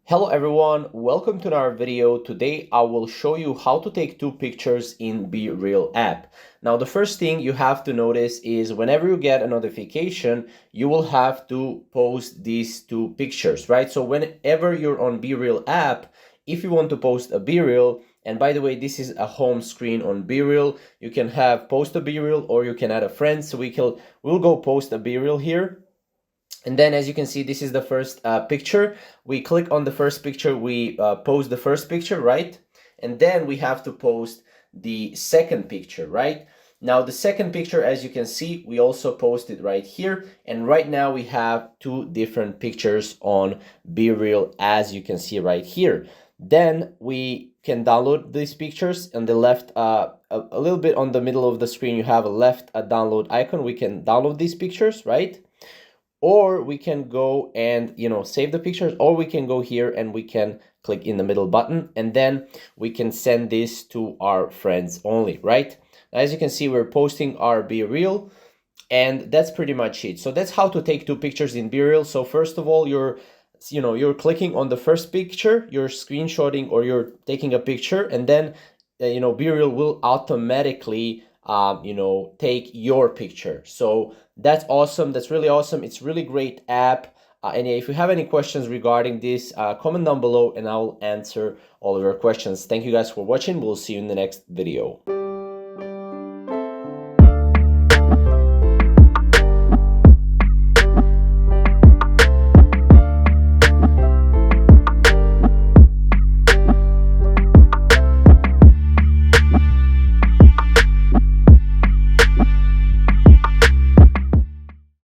Hello everyone, welcome to our video. Today I will show you how to take two pictures in BeReal app. Now the first thing you have to notice is whenever you get a notification, you will have to post these two pictures, right? So whenever you're on BeReal app, if you want to post a BeReal, and by the way, this is a home screen on BeReal, you can have post a BeReal or you can add a friend. So we'll go post a BeReal here. And then as you can see, this is the first picture. We click on the first picture, we post the first picture, right? And then we have to post the second picture, right? Now the second picture, as you can see, we also posted right here. And right now we have two different pictures on BeReal, as you can see right here. Then we can download these pictures. On the left, a little bit on the middle of the screen, you have a download icon. We can download these pictures, right? Or we can go and save the pictures, or we can go here and we can click in the middle button, and then we can send this to our friends only, right? As you can see, we're posting our BeReal, and that's pretty much it. So that's how to take two pictures in BeReal. So first of all, you're clicking on the first picture, you're screenshotting or you're taking a picture, and then BeReal will automatically take your picture. So that's awesome. That's really awesome. It's really great app. And if you have any questions regarding this, comment down below and I'll answer all of your questions. Thank you guys for watching. We'll see you in the next video.